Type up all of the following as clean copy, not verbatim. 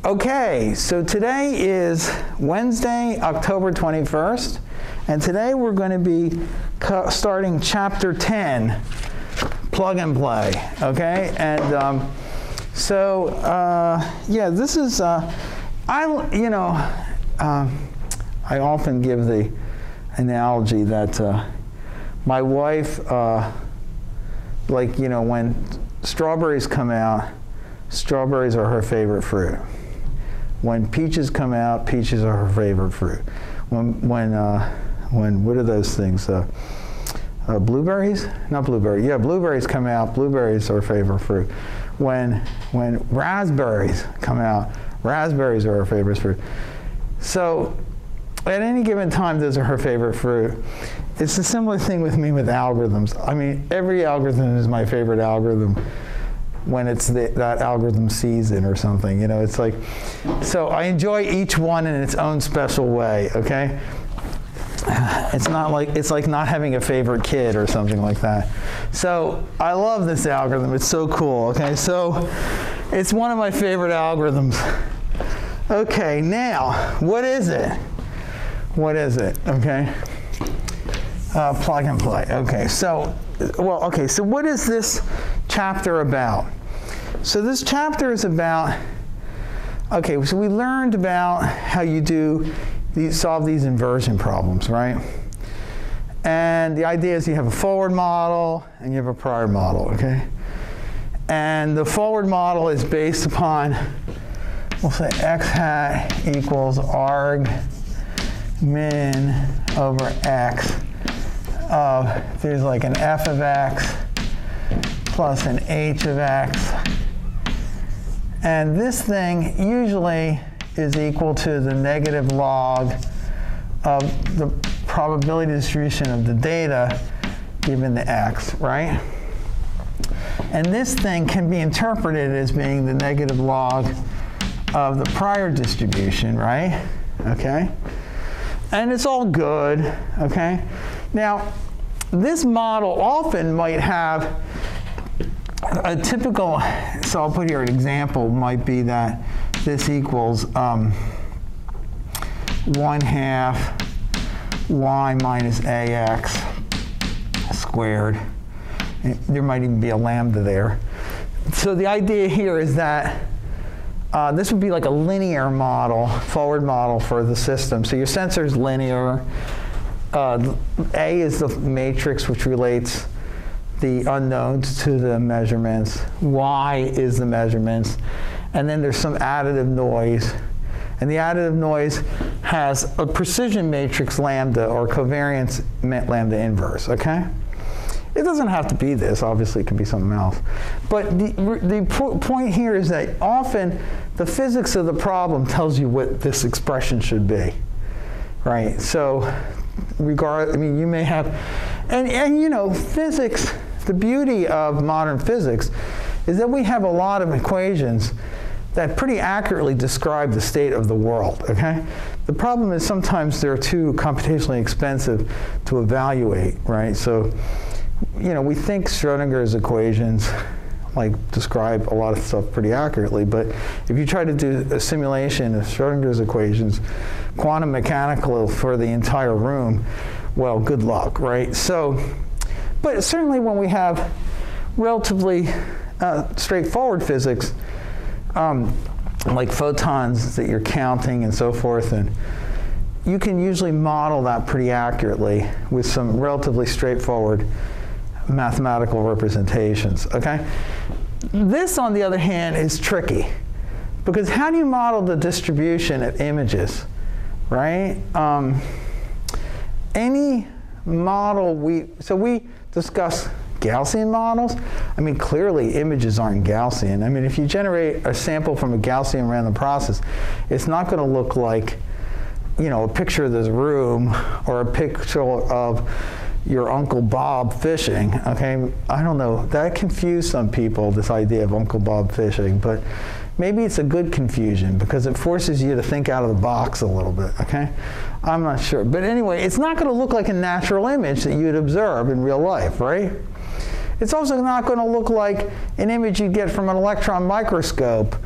Okay, so today is Wednesday, October 21st, and today we're going to be starting Chapter 10, Plug and Play, okay? And yeah, this is, I often give the analogy that my wife, when strawberries come out, strawberries are her favorite fruit. When peaches come out, peaches are her favorite fruit. When what are those things? Blueberries? Not blueberries. Yeah, blueberries come out, blueberries are her favorite fruit. When raspberries come out, raspberries are her favorite fruit. So at any given time, those are her favorite fruit. It's a similar thing with me with algorithms. I mean, every algorithm is my favorite algorithm when it's that algorithm season or something, you know, it's like, so I enjoy each one in its own special way, okay? It's like not having a favorite kid or something like that. So I love this algorithm, it's so cool, okay? So it's one of my favorite algorithms. Okay, now, what is it? What is it, okay? Plug and play, okay, so, so what is this chapter about? So this chapter is about, okay, so we learned about how you solve these inversion problems, right? And the idea is you have a forward model and you have a prior model, okay? And the forward model is based upon, we'll say x hat equals arg min over x of, there's like an f of x plus an h of x. And this thing usually is equal to the negative log of the probability distribution of the data given the x, right? And this thing can be interpreted as being the negative log of the prior distribution, right? Okay? And it's all good, okay? Now, this model often might have a typical, so I'll put here an example, might be that this equals 1/2 y minus ax squared. There might even be a lambda there. So the idea here is that this would be like a linear model, forward model for the system. So your sensor is linear. A is the matrix which relates the unknowns to the measurements. Y is the measurements. And then there's some additive noise. And the additive noise has a precision matrix lambda or covariance lambda inverse, okay? It doesn't have to be this. Obviously, it could be something else. But the point here is that often the physics of the problem tells you what this expression should be, right? So you may have, and you know, physics, the beauty of modern physics is that we have a lot of equations that pretty accurately describe the state of the world, okay? The problem is sometimes they're too computationally expensive to evaluate, right? So, you know, we think Schrodinger's equations describe a lot of stuff pretty accurately, but if you try to do a simulation of Schrodinger's equations, quantum mechanical for the entire room, well, good luck, right? So, but certainly when we have relatively straightforward physics, like photons that you're counting and so forth, and you can usually model that pretty accurately with some relatively straightforward mathematical representations, okay? This, on the other hand, is tricky, because how do you model the distribution of images, right? Any model we discuss Gaussian models. I mean, clearly images aren't Gaussian. I mean, if you generate a sample from a Gaussian random process, it's not going to look like, you know, a picture of this room or a picture of your Uncle Bob fishing, okay? I don't know, that confused some people, this idea of Uncle Bob fishing, but maybe it's a good confusion because it forces you to think out of the box a little bit, okay? I'm not sure, but anyway, it's not gonna look like a natural image that you'd observe in real life, right? It's also not gonna look like an image you'd get from an electron microscope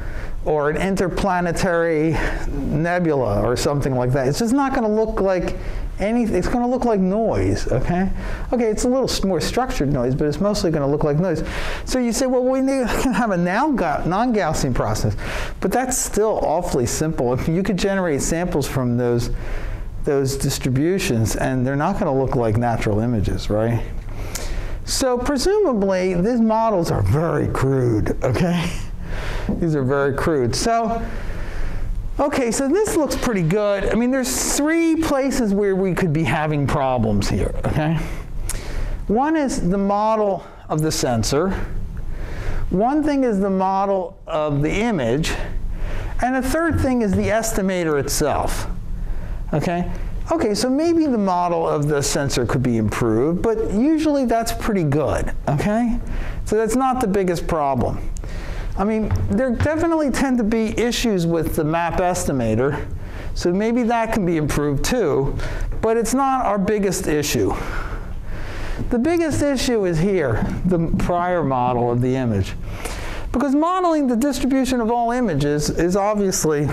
or an interplanetary nebula or something like that. It's just not going to look like anything. It's going to look like noise, okay? Okay, it's a little more structured noise, but it's mostly going to look like noise. So you say, well, we can have a non-Gaussian process, but that's still awfully simple. If you could generate samples from those distributions, and they're not going to look like natural images, right? So presumably, these models are very crude, okay? These are very crude. So, okay, so this looks pretty good. I mean, there's 3 places where we could be having problems here, okay? One is the model of the sensor. One thing is the model of the image. And a third thing is the estimator itself, okay? Okay, so maybe the model of the sensor could be improved, but usually that's pretty good, okay? So that's not the biggest problem. I mean, there definitely tend to be issues with the map estimator, so maybe that can be improved too, but it's not our biggest issue. The biggest issue is here, the prior model of the image. Because modeling the distribution of all images is obviously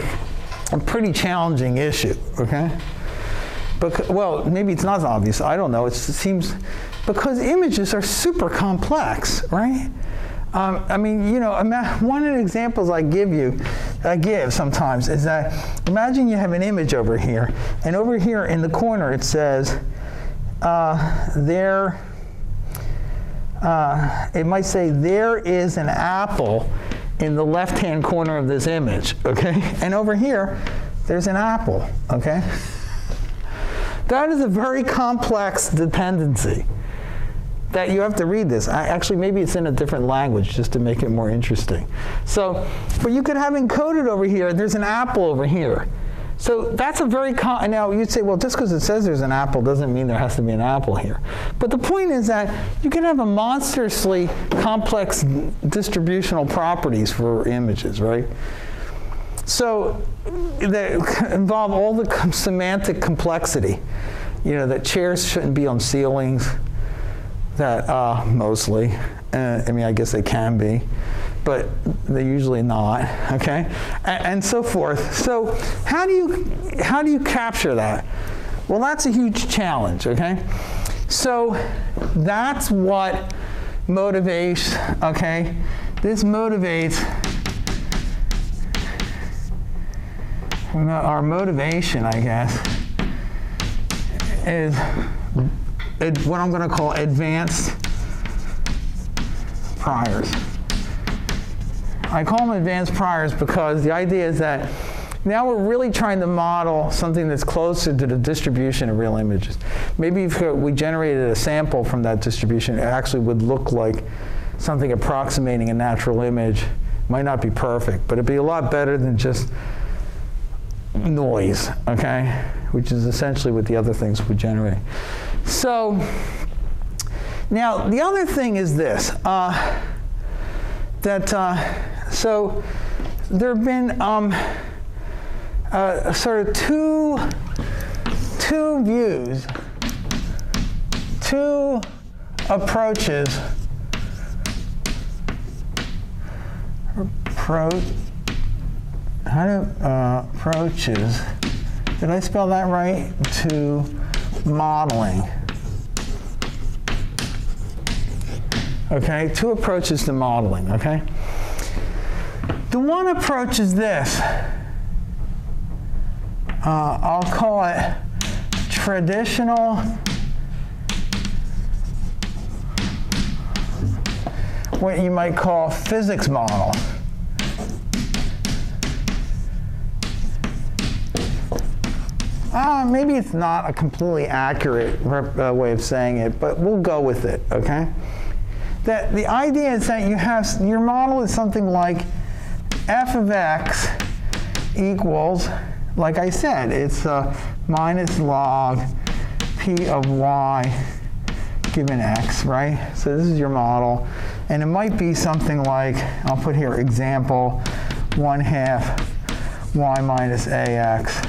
a pretty challenging issue, okay? Well, maybe it's not obvious, I don't know, it seems, because images are super complex, right? I mean, you know, one of the examples I give sometimes is that imagine you have an image over here, and over here in the corner it says, it might say there is an apple in the left-hand corner of this image, okay? And over here, there's an apple, okay? That is a very complex dependency that you have to read this. Actually, maybe it's in a different language just to make it more interesting. So, but you could have encoded over here, there's an apple over here. So that's a very, now you'd say, well, just because it says there's an apple doesn't mean there has to be an apple here. But the point is that you can have a monstrously complex distributional properties for images, right? So they involve all the semantic complexity. You know, that chairs shouldn't be on ceilings, that mostly. I mean, I guess they can be, but they're usually not, okay? And so forth. So how do you capture that? Well, that's a huge challenge, okay? So that's what motivates, okay? This motivates our motivation, I guess, is what I'm going to call advanced priors. I call them advanced priors because the idea is that now we're really trying to model something that's closer to the distribution of real images. Maybe if we generated a sample from that distribution, it actually would look like something approximating a natural image. Might not be perfect, but it'd be a lot better than just noise, okay? Which is essentially what the other things would generate. So now the other thing is this, so there have been sort of two views, two approaches, approaches, did I spell that right, to modeling. Okay, 2 approaches to modeling, okay? The one approach is this. I'll call it traditional what you might call physics model. Maybe it's not a completely accurate way of saying it, but we'll go with it, okay? That the idea is that you have, your model is something like f of x equals, like I said, it's minus log p of y given x, right? So this is your model. And it might be something like, I'll put here example 1/2 y minus ax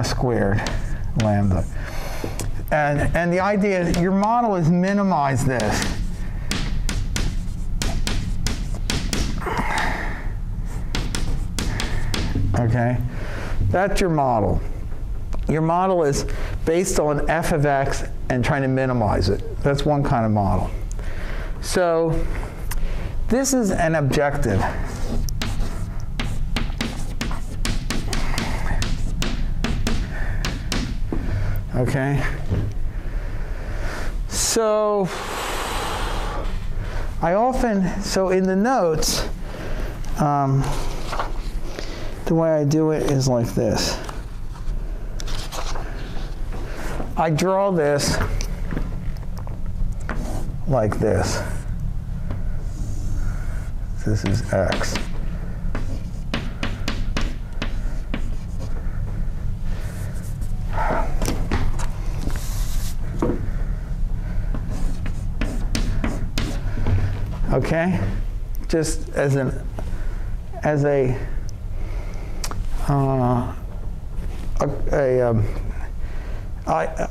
squared lambda. And the idea is your model is minimize this. okay? That's your model. Your model is based on f of x and trying to minimize it. That's one kind of model. So this is an objective. Okay? So so in the notes, the way I do it is like this. I draw this like this. This is x. Okay, just as a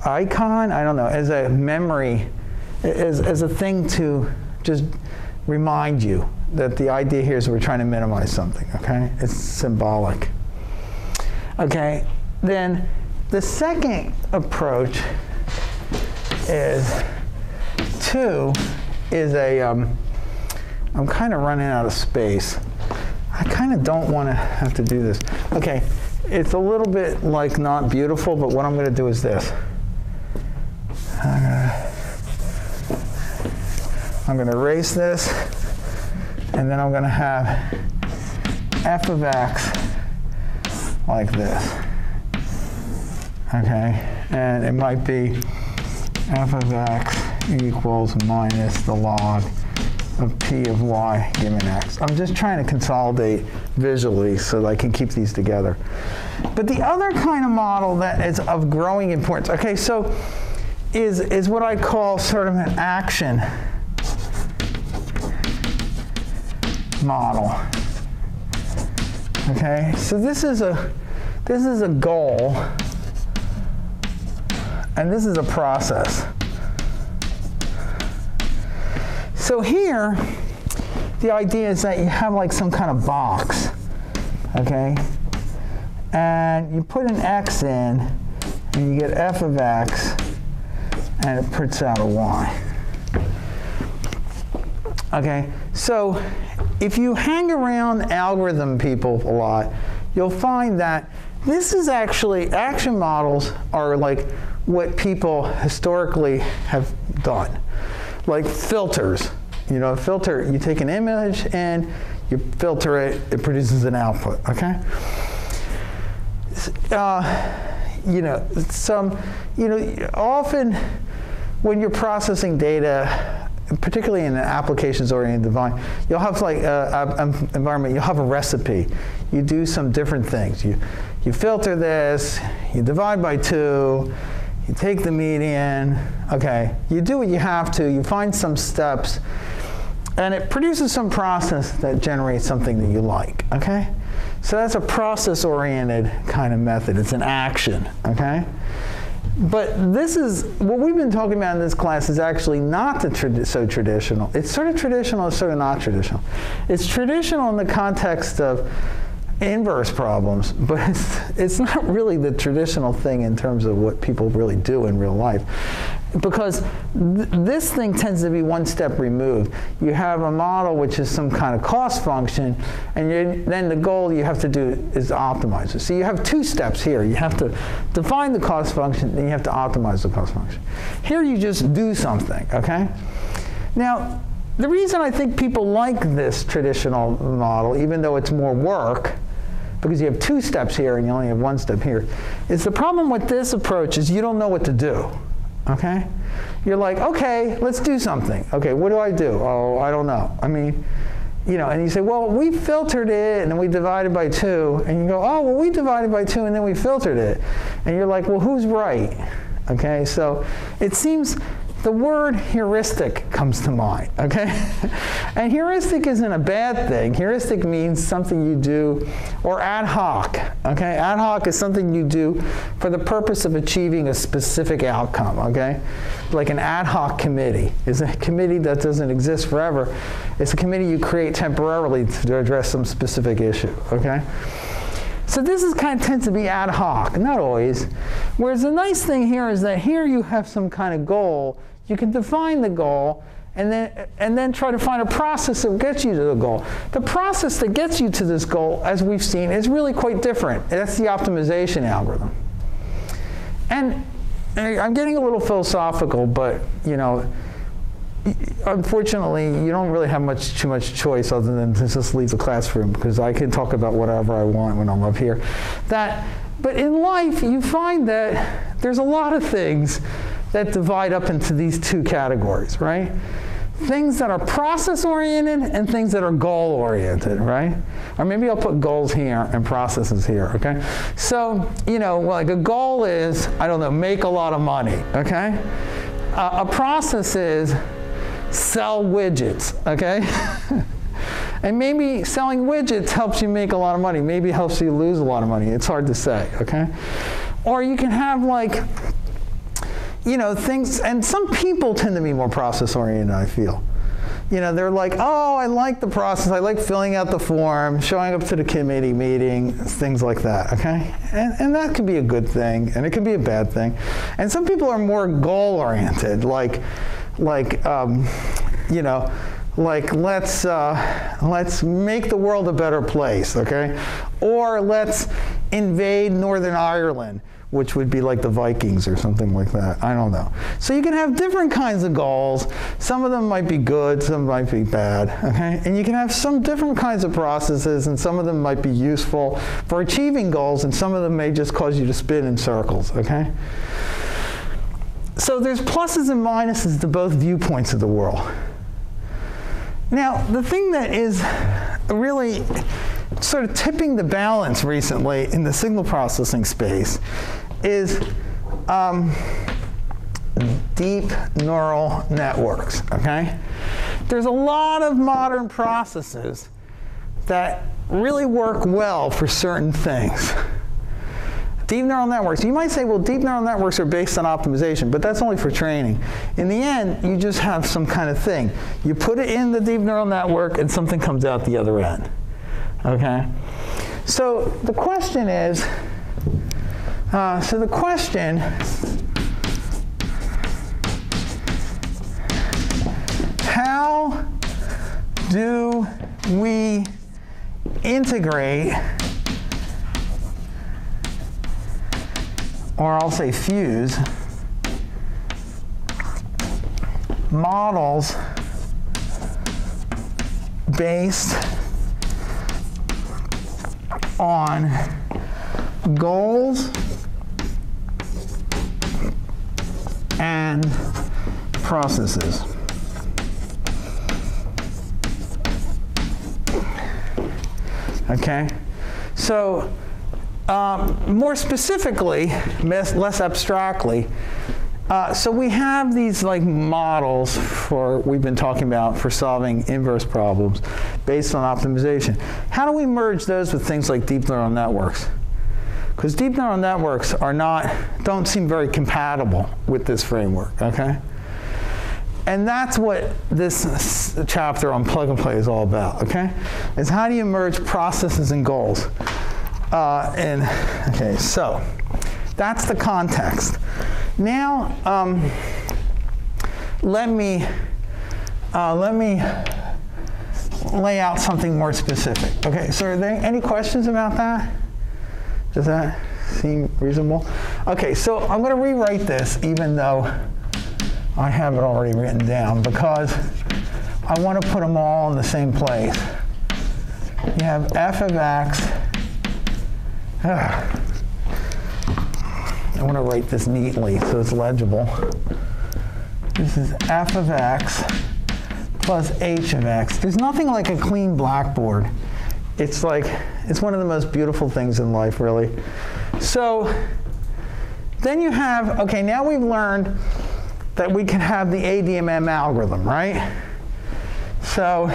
icon, I don't know, as a memory, as a thing to just remind you that the idea here is we're trying to minimize something, okay? It's symbolic. Okay, then the second approach is I'm kind of running out of space. I kind of don't want to have to do this. Okay, it's a little bit like not beautiful, but what I'm going to do is this. I'm going to erase this, and then I'm going to have f of x like this. Okay, and it might be f of x equals minus the log of p of y given x. I'm just trying to consolidate visually so that I can keep these together. But the other kind of model that is of growing importance, okay, so is what I call sort of an action model. Okay, so this is a goal, and this is a process. So here, the idea is that you have like some kind of box, okay? And you put an x in, and you get f of x, and it puts out a y. Okay, so if you hang around algorithm people a lot, you'll find that this is actually, action models are like what people historically have done. Like filters, you know, filter, you take an image and you filter it, it produces an output, okay? Often when you're processing data, particularly in an applications-oriented design, you'll have like environment, you'll have a recipe. You do some different things. You filter this, you divide by 2, you take the median, okay, you do what you have to, you find some steps, and it produces some process that generates something that you like, okay? So that's a process-oriented kind of method. It's an action, okay? But this is, what we've been talking about in this class is actually not so traditional. It's sort of traditional, it's sort of not traditional. It's traditional in the context of inverse problems, but it's not really the traditional thing in terms of what people really do in real life. Because this thing tends to be one step removed. You have a model which is some kind of cost function, and then the goal you have to do is optimize it. So you have 2 steps here. You have to define the cost function, then you have to optimize the cost function. Here you just do something, okay? Now, the reason I think people like this traditional model, even though it's more work, because you have 2 steps here and you only have 1 step here, is the problem with this approach is you don't know what to do, okay? You're like, okay, let's do something. Okay, what do I do? Oh, I don't know. I mean, you know, and you say, well, we filtered it and then we divided by 2. And you go, oh, well, we divided by 2 and then we filtered it. And you're like, well, who's right? Okay, so it seems the word heuristic comes to mind, okay? And heuristic isn't a bad thing. Heuristic means something you do, or ad hoc, okay? Ad hoc is something you do for the purpose of achieving a specific outcome, okay? Like an ad hoc committee is a committee that doesn't exist forever. It's a committee you create temporarily to address some specific issue, okay? So this is kind of tends to be ad hoc, not always. Whereas the nice thing here is that here you have some kind of goal. You can define the goal and then try to find a process that gets you to the goal. The process that gets you to this goal, as we've seen, is really quite different. That's the optimization algorithm. And I'm getting a little philosophical, but you know, unfortunately, you don't really have too much choice other than to just leave the classroom, because I can talk about whatever I want when I'm up here. But in life, you find that there's a lot of things that divide up into these two categories, right? Things that are process-oriented and things that are goal-oriented, right? Or maybe I'll put goals here and processes here, okay? So, you know, like a goal is, I don't know, make a lot of money, okay? A process is sell widgets, okay? And maybe selling widgets helps you make a lot of money. Maybe it helps you lose a lot of money. It's hard to say, okay? Or you can have like, you know, things, and some people tend to be more process-oriented, I feel. You know, they're like, oh, I like the process. I like filling out the form, showing up to the committee meeting, things like that, okay? And that could be a good thing, and it could be a bad thing. And some people are more goal-oriented, like you know, like let's make the world a better place, okay? Or let's invade Northern Ireland, which would be like the Vikings or something like that. I don't know. So you can have different kinds of goals. Some of them might be good, some might be bad, okay? And you can have some different kinds of processes, and some of them might be useful for achieving goals, and some of them may just cause you to spin in circles, okay? So there's pluses and minuses to both viewpoints of the world. Now, the thing that is really sort of tipping the balance recently in the signal processing space is deep neural networks, okay? There's a lot of modern processes that really work well for certain things. Deep neural networks, you might say, well, deep neural networks are based on optimization, but that's only for training. In the end, you just have some kind of thing. You put it in the deep neural network, and something comes out the other end, okay? So the question is, how do we integrate, or I'll say fuse, models based on goals and processes? Okay, so more specifically, less abstractly, so we have these like models we've been talking about for solving inverse problems based on optimization. How do we merge those with things like deep neural networks? Because deep neural networks don't seem very compatible with this framework, okay? And that's what this chapter on plug and play is all about, okay? Is how do you merge processes and goals? Okay, so that's the context. Now, let me lay out something more specific. Okay, so are there any questions about that? Does that seem reasonable? Okay, so I'm going to rewrite this, even though I have it already written down, because I want to put them all in the same place. You have f of x. I want to write this neatly so it's legible. This is f of x plus h of x. There's nothing like a clean blackboard. It's one of the most beautiful things in life, really. So then you have, okay, now we've learned that we can have the ADMM algorithm, right? So,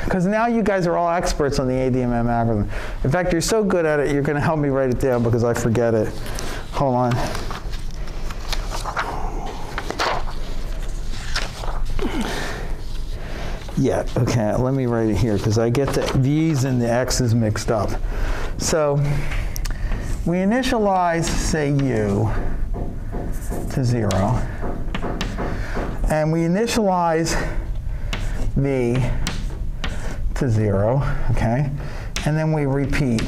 because now you guys are all experts on the ADMM algorithm. In fact, you're so good at it, you're going to help me write it down because I forget it. Hold on. yet. Okay, let me write it here because I get the v's and the x's mixed up. So we initialize, say, u to 0, and we initialize v to 0, okay, and then we repeat.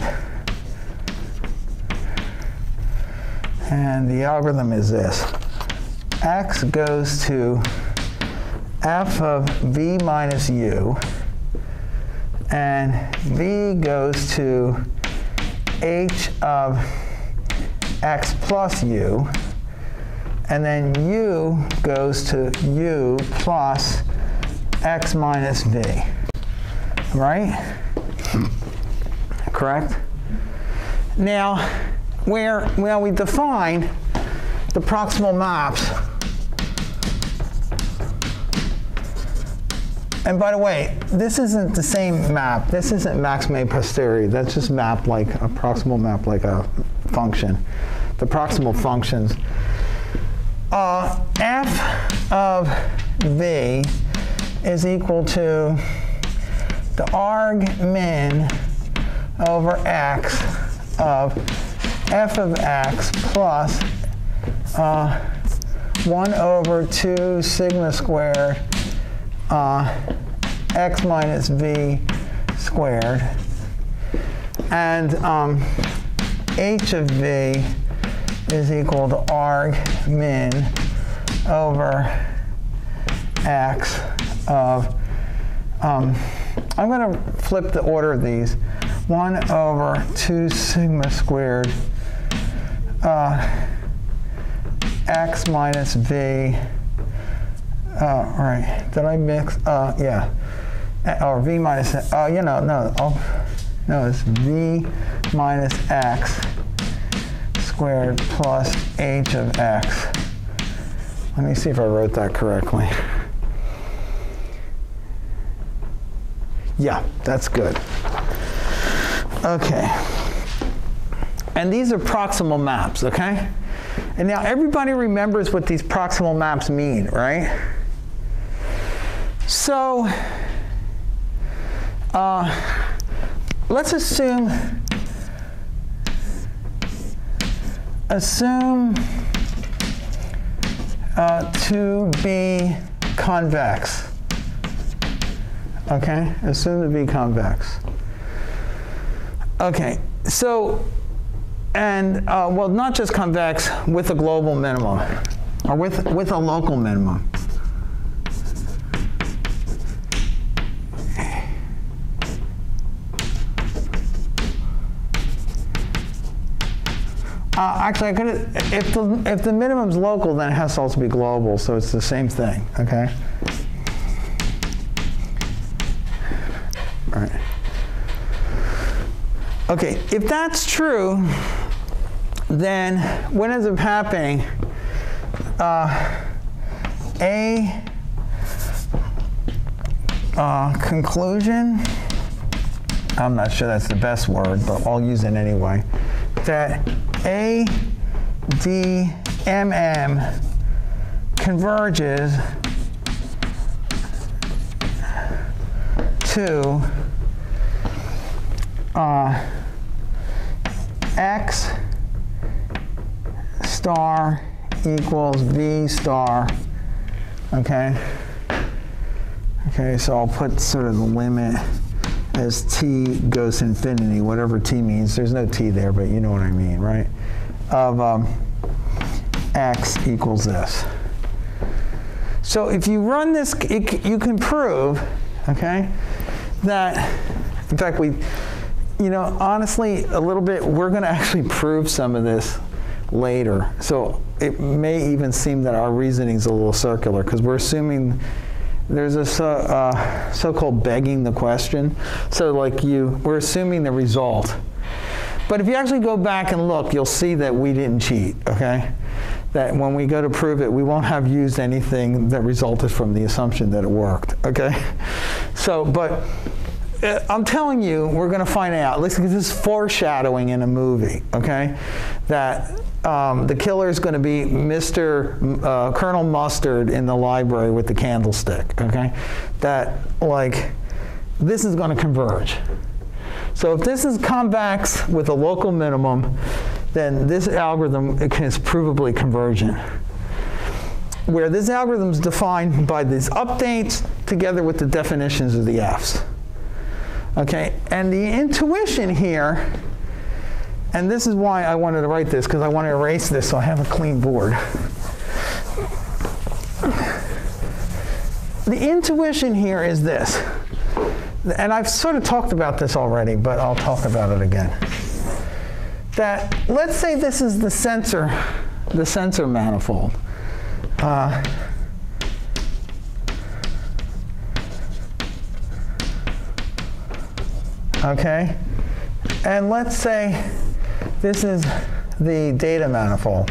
And the algorithm is this. X goes to f of v minus u, and v goes to h of x plus u, and then u goes to u plus x minus v, right? Correct? Now, where we define the proximal maps, and by the way, this isn't the same map. This isn't max may posterior. That's just map like a proximal map like a function. The proximal functions. F of v is equal to the arg min over x of f of x plus 1 over 2 sigma squared x minus v squared, and h of v is equal to arg min over x of, I'm going to flip the order of these, 1 over 2 sigma squared x minus v, right, did I mix, yeah, or v minus, no, it's v minus x squared plus h of x. Let me see if I wrote that correctly. Yeah, that's good. Okay. And these are proximal maps, okay? And now everybody remembers what these proximal maps mean, right? So, let's assume to be convex. Okay, assume to be convex. Okay, so, and well, not just convex, with a global minimum, or with a local minimum. Actually, I could, if the minimum's local, then it has to also be global, so it's the same thing. Okay. All right. Okay, if that's true, then what ends up happening? Conclusion. I'm not sure that's the best word, but I'll use it anyway. That ADMM converges to X star equals V star, okay? Okay, so I'll put sort of the limit as t goes to infinity, whatever t means. There's no t there, but you know what I mean, right? Of x equals this. So if you run this, you can prove, okay, that, in fact, honestly, a little bit, we're going to actually prove some of this later. So it may even seem that our reasoning is a little circular, because we're assuming there's a so-called begging the question. So like we're assuming the result. But if you actually go back and look, you'll see that we didn't cheat, okay? That when we go to prove it, we won't have used anything that resulted from the assumption that it worked, okay? So, but I'm telling you, we're going to find out. Listen, this is foreshadowing in a movie, okay? That the killer is going to be Mr. Colonel Mustard in the library with the candlestick, okay? That, like, this is going to converge. So if this is convex with a local minimum, then this algorithm is provably convergent. Where this algorithm is defined by these updates together with the definitions of the Fs. Okay, and the intuition here, and this is why I wanted to write this, because I want to erase this so I have a clean board. The intuition here is this, and I've sort of talked about this already, but I'll talk about it again. That, let's say this is the sensor manifold. Okay, and let's say this is the data manifold.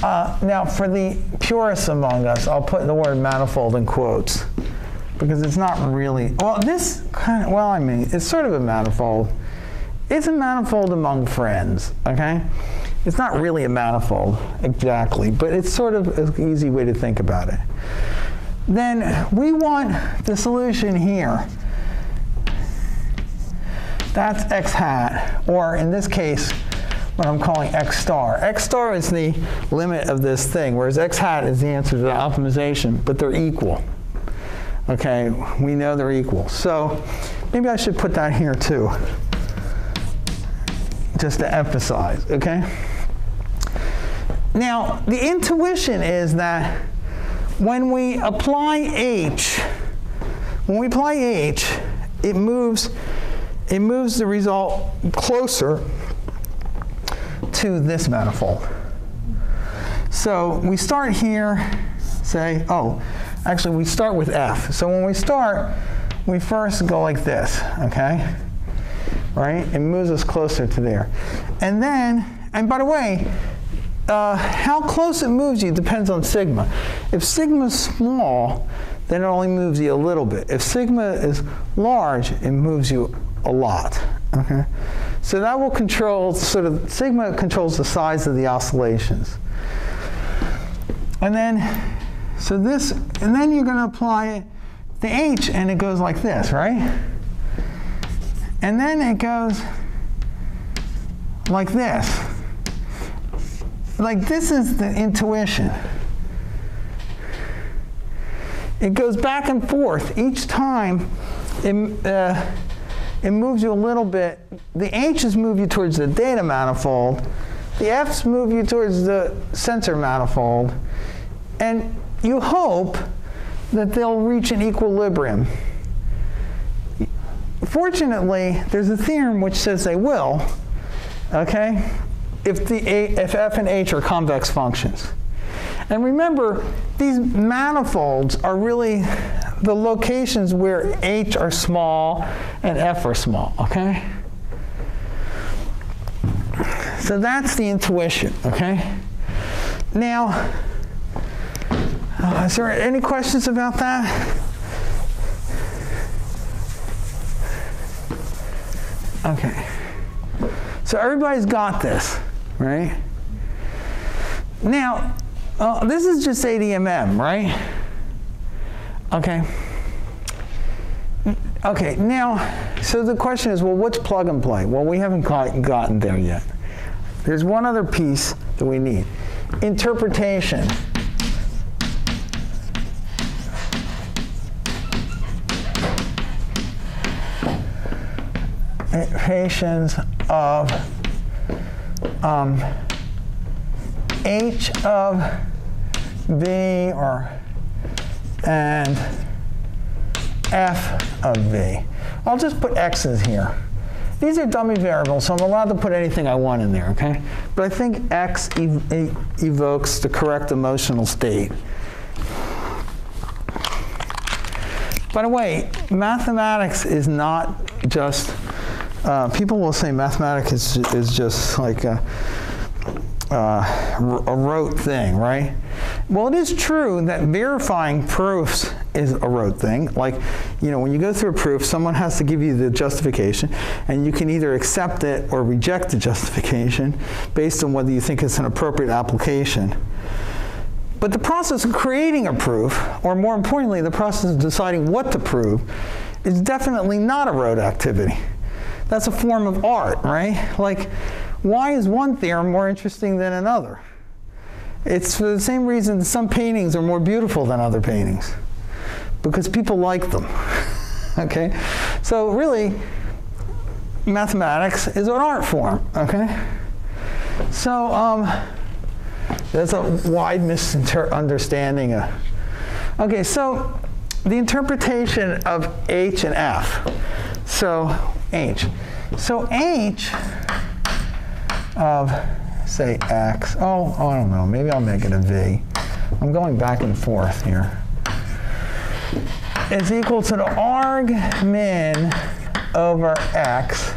Now, for the purists among us, I'll put the word manifold in quotes, because it's not really, well, this kind of, well, I mean, it's sort of a manifold. It's a manifold among friends, okay? It's not really a manifold, exactly, but it's sort of an easy way to think about it. Then we want the solution here. That's x hat, or in this case, what I'm calling x star. X star is the limit of this thing, whereas x hat is the answer to the optimization, but they're equal. Okay, we know they're equal. So maybe I should put that here too, just to emphasize, okay? Now, the intuition is that when we apply H, it moves the result closer to this manifold. So we start here, say, oh, actually we start with F. So when we start, we first go like this, okay? Right? It moves us closer to there. And then, and by the way, how close it moves you depends on sigma. If sigma is small, then it only moves you a little bit. If sigma is large, it moves you a lot. Okay? So that will control, sort of, sigma controls the size of the oscillations. And then, so this, and then you're going to apply the H, and it goes like this, right? And then it goes like this. Like, this is the intuition. It goes back and forth. Each time, it moves you a little bit. The H's move you towards the data manifold. The F's move you towards the sensor manifold. And you hope that they'll reach an equilibrium. Fortunately, there's a theorem which says they will, okay, if F and H are convex functions. And remember, these manifolds are really the locations where H are small and F are small, okay? So that's the intuition, okay? Now, is there any questions about that? Okay. So everybody's got this, right? Now, this is just ADMM, right? Okay. Okay, now, so the question is, well, what's plug and play? Well, we haven't gotten there yet. There's one other piece that we need. Interpretation. Interpretations of H of V and F of V. I'll just put X's here. These are dummy variables, so I'm allowed to put anything I want in there, okay? But I think X evokes the correct emotional state. By the way, mathematics is not just, people will say mathematics is just like a rote thing, right? Well, it is true that verifying proofs is a rote thing. Like, when you go through a proof, someone has to give you the justification, and you can either accept it or reject the justification based on whether you think it's an appropriate application. But the process of creating a proof, or more importantly, the process of deciding what to prove, is definitely not a rote activity. That's a form of art, right? Like, why is one theorem more interesting than another? It's for the same reason some paintings are more beautiful than other paintings, because people like them. Okay? So really, mathematics is an art form. Okay? So there's a wide misunderstanding. Okay, so the interpretation of H and F. So H. So H of, say, X. Oh, I don't know. Maybe I'll make it a V. I'm going back and forth here. Is equal to the arg min over X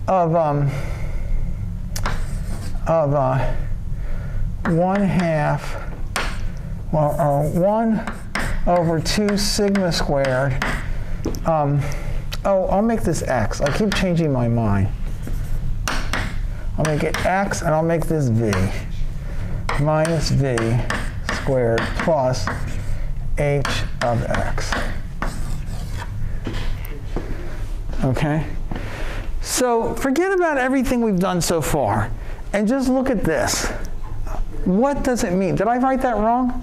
of 1/2 sigma squared. Oh, I'll make this X. I keep changing my mind. I'll make it X, and I'll make this V. Minus V squared plus H of X. Okay? So forget about everything we've done so far, and just look at this. What does it mean? Did I write that wrong?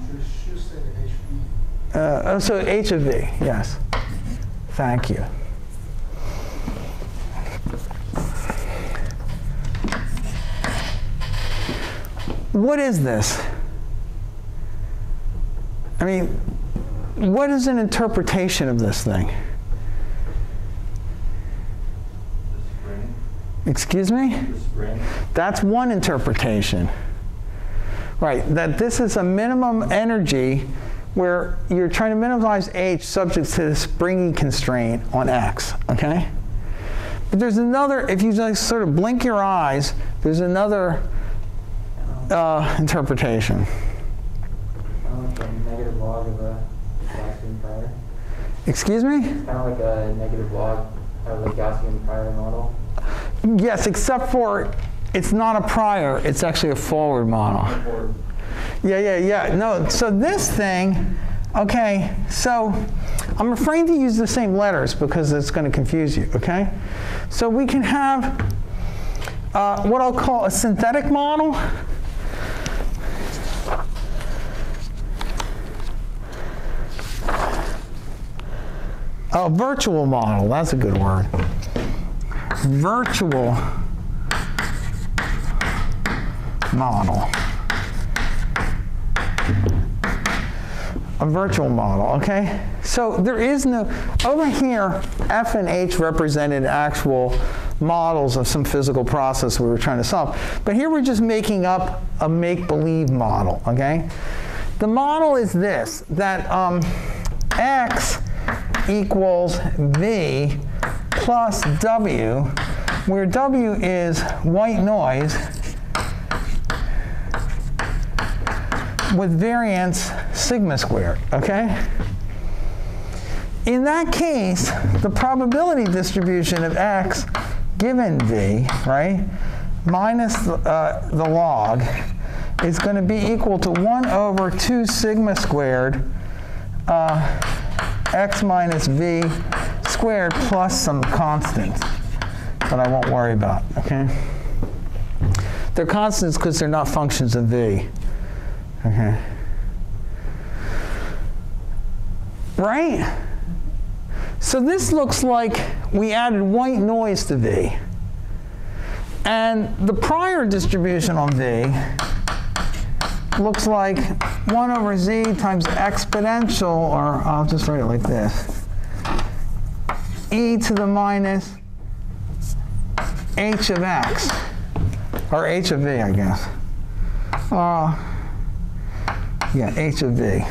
So H of V, yes. Thank you. What is this? I mean, what is an interpretation of this thing? The spring. Excuse me? The spring. That's one interpretation. Right, that this is a minimum energy where you're trying to minimize H subject to the springy constraint on X, okay? But there's another, if you just sort of blink your eyes, there's another interpretation. Kind of like a negative log of a Gaussian prior. Excuse me? Kind of like a negative log of a Gaussian prior model. Yes, except for it's not a prior, it's actually a forward model. Forward. Yeah. No, so this thing, okay, so I'm afraid to use the same letters because it's going to confuse you, okay? So we can have what I'll call a synthetic model. A virtual model, that's a good word. Virtual model. A virtual model, okay? So there is no, over here, F and H represented actual models of some physical process we were trying to solve. But here we're just making up a make-believe model, okay? The model is this, that X equals V plus W, where W is white noise with variance sigma squared, okay? In that case, the probability distribution of X given V, right, minus the log is going to be equal to 1/2 sigma squared X minus V squared plus some constant that I won't worry about, okay? They're constants because they're not functions of V, okay? Right? So this looks like we added white noise to V. And the prior distribution on V looks like 1/z times exponential, or I'll just write it like this, e to the minus h of x, or h of v, I guess. Yeah, h of v.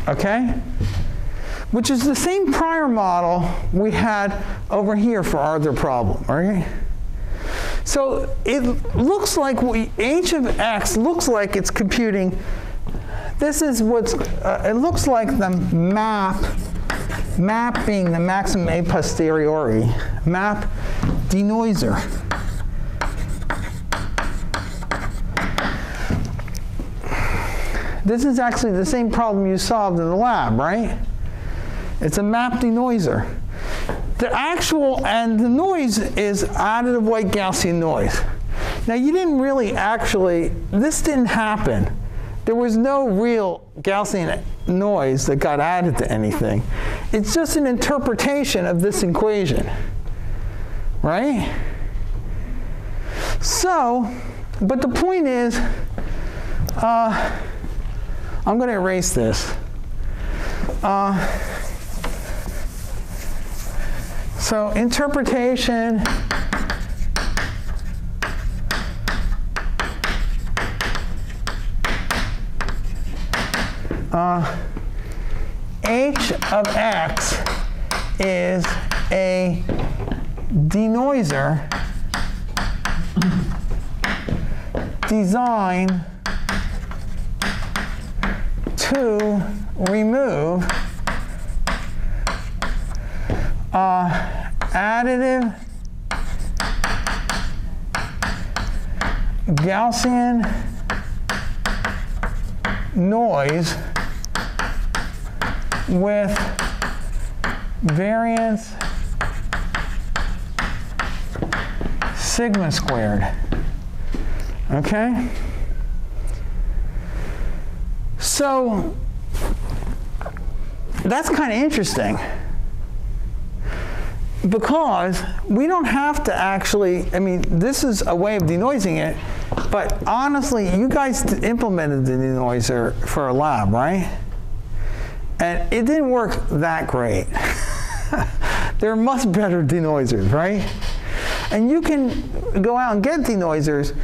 Okay? Which is the same prior model we had over here for our other problem, right? So it looks like h of x looks like it's computing. This is what's, it looks like the map being the maximum a posteriori, map denoiser. This is actually the same problem you solved in the lab, right? It's a map denoiser. The actual, and the noise is additive white Gaussian noise. Now you didn't really actually, this didn't happen. There was no real Gaussian noise that got added to anything. It's just an interpretation of this equation, right? So, but the point is, I'm going to erase this. So interpretation h of x is a denoiser designed to remove additive Gaussian noise with variance sigma squared. Okay? So that's kind of interesting, because we don't have to actually, I mean, this is a way of denoising it, but honestly, you guys implemented the denoiser for a lab, right? And it didn't work that great. There are much better denoisers, right? And you can go out and get denoisers,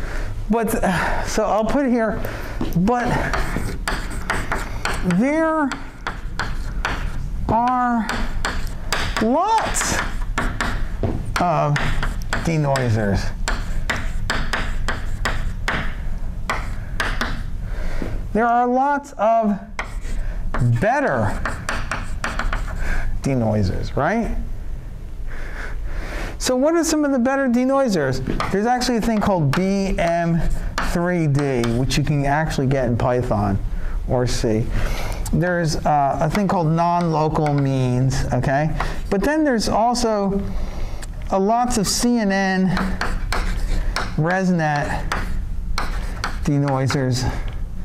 but, so I'll put here, but there are lots of denoisers. There are lots of better denoisers, right? So what are some of the better denoisers? There's actually a thing called BM3D, which you can actually get in Python or C. There's a thing called non-local means, okay? But then there's also lots of CNN, ResNet denoisers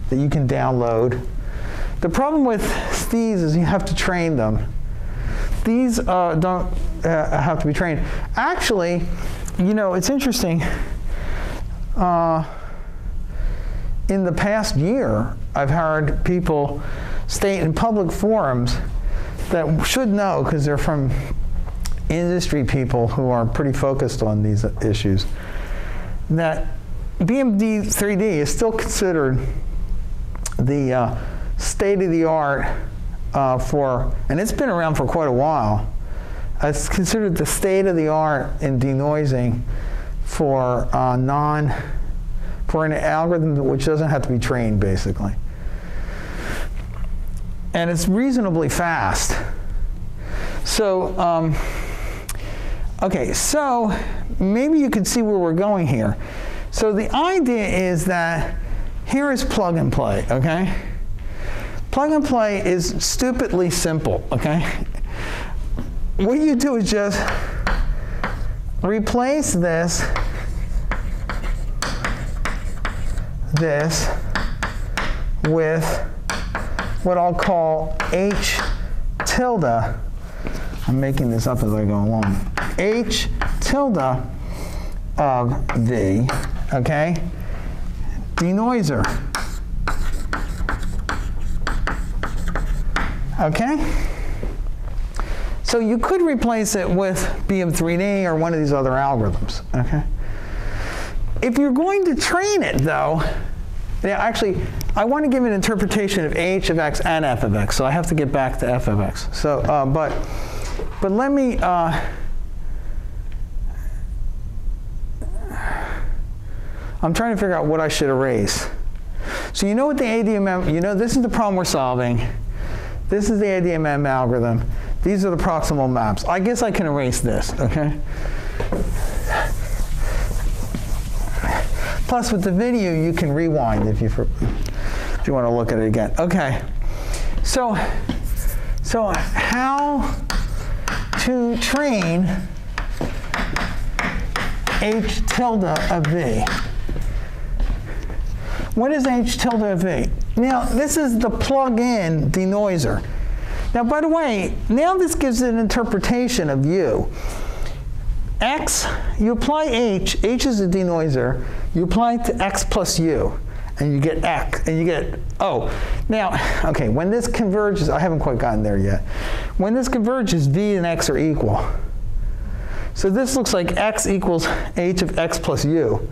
that you can download. The problem with these is you have to train them. These don't have to be trained. Actually, you know, it's interesting. In the past year, I've heard people state in public forums that should know, because they're from industry people who are pretty focused on these issues, that BMD3D is still considered the state-of-the-art for, and it's been around for quite a while, it's considered the state-of-the-art in denoising for for an algorithm which doesn't have to be trained, basically. And it's reasonably fast. So, okay, so maybe you can see where we're going here. So the idea is that here is plug and play, okay? Plug and play is stupidly simple, okay? What you do is just replace this with what I'll call H tilde. I'm making this up as I go along. H tilde of V, okay? Denoiser. Okay? So you could replace it with BM3D or one of these other algorithms, okay? If you're going to train it, though, now actually, I want to give an interpretation of h of x and f of x, so I have to get back to f of x. So, but let me I'm trying to figure out what I should erase. So you know what the ADMM, you know this is the problem we're solving. This is the ADMM algorithm. These are the proximal maps. I guess I can erase this, okay? Plus with the video, you can rewind if you want to look at it again. Okay, so how to train H tilde of V. What is H tilde of V? Now, this is the plug-in denoiser. Now, by the way, now this gives an interpretation of U. X, you apply H is a denoiser, you apply it to X plus U, and you get X, and you get O. Now, okay, when this converges, I haven't quite gotten there yet. When this converges, V and X are equal. So this looks like X equals H of X plus U.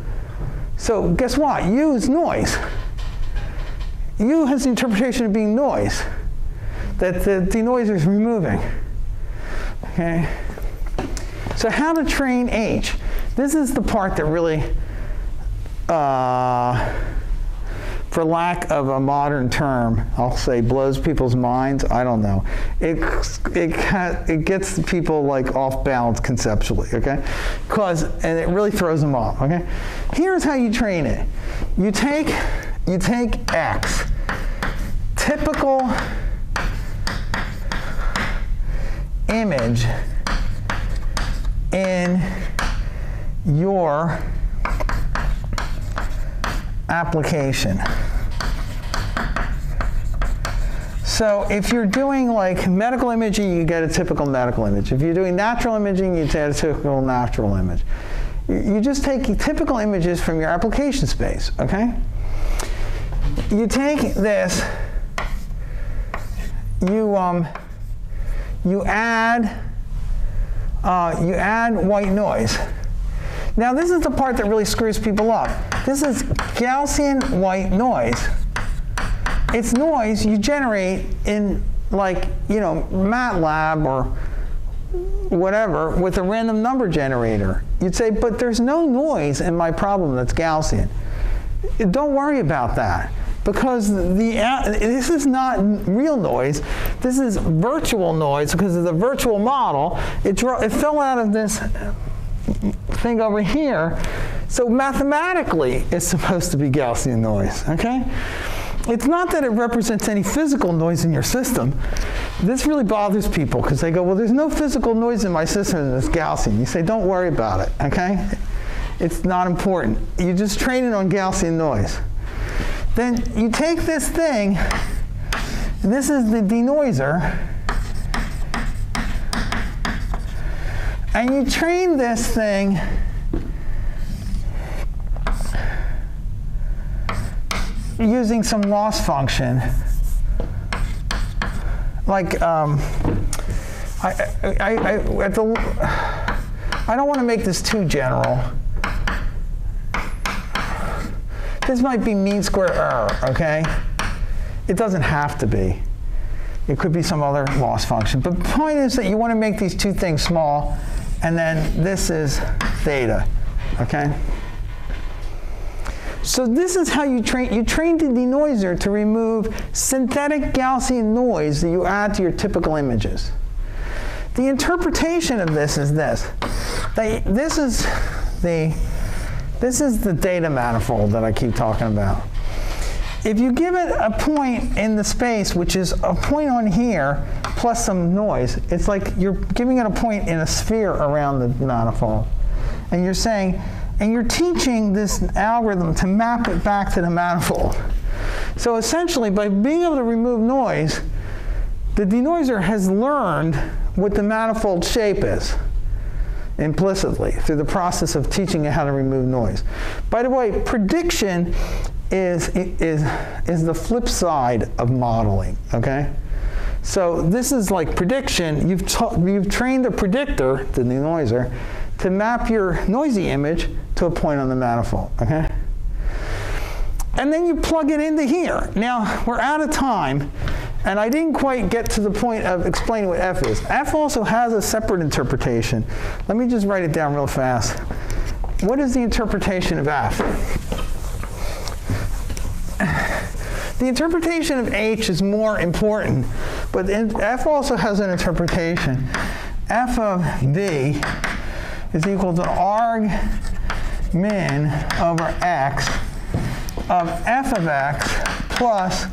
So guess what? U is noise. U has the interpretation of being noise that the denoiser is removing. Okay? So how to train H? This is the part that really, for lack of a modern term, I'll say blows people's minds. I don't know. It gets people like off balance conceptually, okay? And it really throws them off, okay? Here's how you train it. You take X, typical image in your application. So if you're doing like medical imaging, you get a typical medical image. If you're doing natural imaging, you get a typical natural image. You just take typical images from your application space, okay? You take this, you add white noise. Now this is the part that really screws people up. This is Gaussian white noise. It's noise you generate in like, you know, MATLAB or whatever with a random number generator. You'd say, but there's no noise in my problem that's Gaussian. Don't worry about that, because this is not real noise. This is virtual noise because of the virtual model. It fell out of this thing over here. So mathematically, it's supposed to be Gaussian noise, okay? It's not that it represents any physical noise in your system. This really bothers people because they go, well, there's no physical noise in my system and it's Gaussian. You say, don't worry about it, okay? It's not important. You just train it on Gaussian noise. Then you take this thing, this is the denoiser, and you train this thing using some loss function. Like, I don't want to make this too general. This might be mean square error, okay? It doesn't have to be. It could be some other loss function. But the point is that you want to make these two things small, and then this is theta, okay? So this is how you train. You train the denoiser to remove synthetic Gaussian noise that you add to your typical images. The interpretation of this is this. This is the data manifold that I keep talking about. If you give it a point in the space, which is a point on here, plus some noise, it's like you're giving it a point in a sphere around the manifold. And you're saying, and you're teaching this algorithm to map it back to the manifold. So essentially, by being able to remove noise, the denoiser has learned what the manifold shape is implicitly through the process of teaching it how to remove noise. By the way, prediction is the flip side of modeling, okay? So this is like prediction. You've trained the predictor, the denoiser, to map your noisy image to a point on the manifold, okay? And then you plug it into here. Now, we're out of time, and I didn't quite get to the point of explaining what F is. F also has a separate interpretation. Let me just write it down real fast. What is the interpretation of F? the interpretation of H is more important, but F also has an interpretation. F of V is equal to arg min over x of f of x plus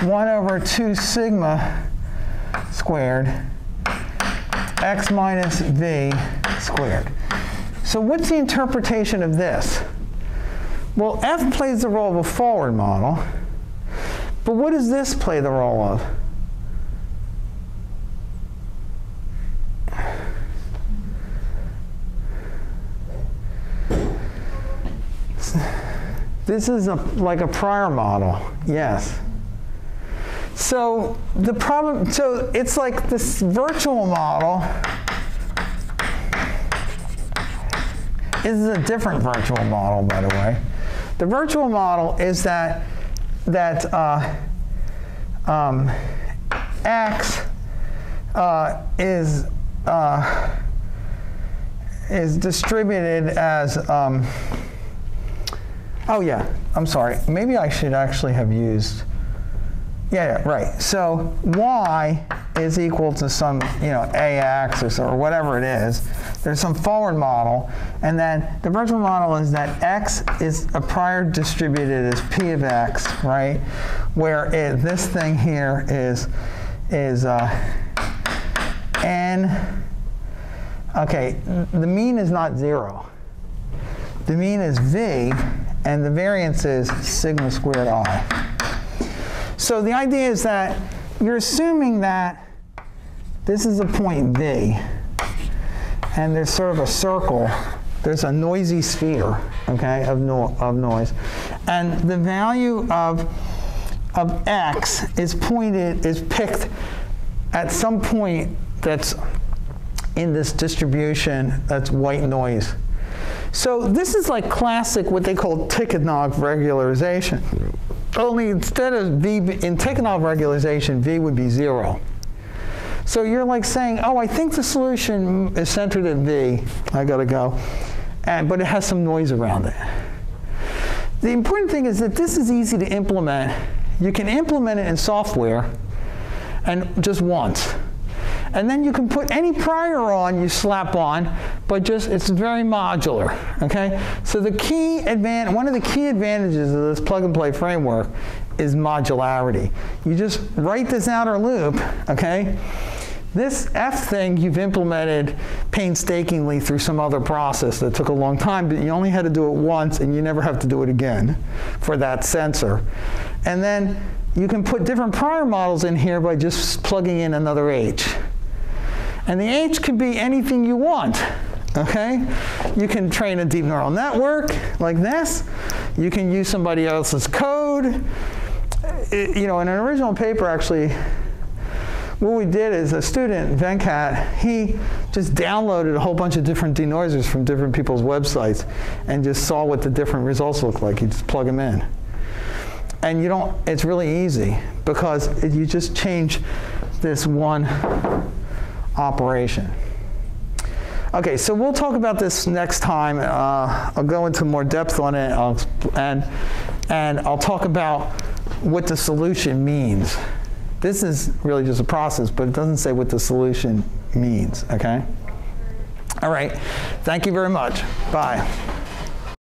1 over 2 sigma squared x minus v squared. So what's the interpretation of this? Well, F plays the role of a forward model, but what does this play the role of? This is like a prior model, yes. So the problem, so it's like this virtual model. This is a different virtual model, by the way. The virtual model is that x is distributed as oh yeah, I'm sorry. Maybe I should actually have used, yeah, right. So y is equal to some, a-axis or whatever it is. There's some forward model, and then the virtual model is that x is a prior distributed as p of x, right? Where this thing here is n. Okay, the mean is not 0. The mean is v, and the variance is sigma squared I. So the idea is that you're assuming that this is a point V, and there's sort of a circle. There's a noisy sphere, okay, of noise, and the value of x is picked at some point that's in this distribution that's white noise. So this is like classic, what they call Tikhonov regularization. Only instead of V, in Tikhonov regularization, V would be 0. So you're like saying, oh, I think the solution is centered at V. I got to go. But it has some noise around it. The important thing is that this is easy to implement. You can implement it in software and just once. And then you can put any prior on you slap on, but it's very modular, okay? So one of the key advantages of this plug-and-play framework is modularity. You just write this outer loop, okay? This F thing you've implemented painstakingly through some other process that took a long time, but you only had to do it once, and you never have to do it again for that sensor. And then you can put different prior models in here by just plugging in another H. And the H can be anything you want, okay? You can train a deep neural network like this. You can use somebody else's code. In an original paper, actually, what we did is a student, Venkat, he just downloaded a whole bunch of different denoisers from different people's websites and just saw what the different results look like. You just plug them in. And it's really easy because you just change this one operation. Okay, so we'll talk about this next time. I'll go into more depth on it, and I'll talk about what the solution means. This is really just a process, but it doesn't say what the solution means, okay? All right, thank you very much. Bye.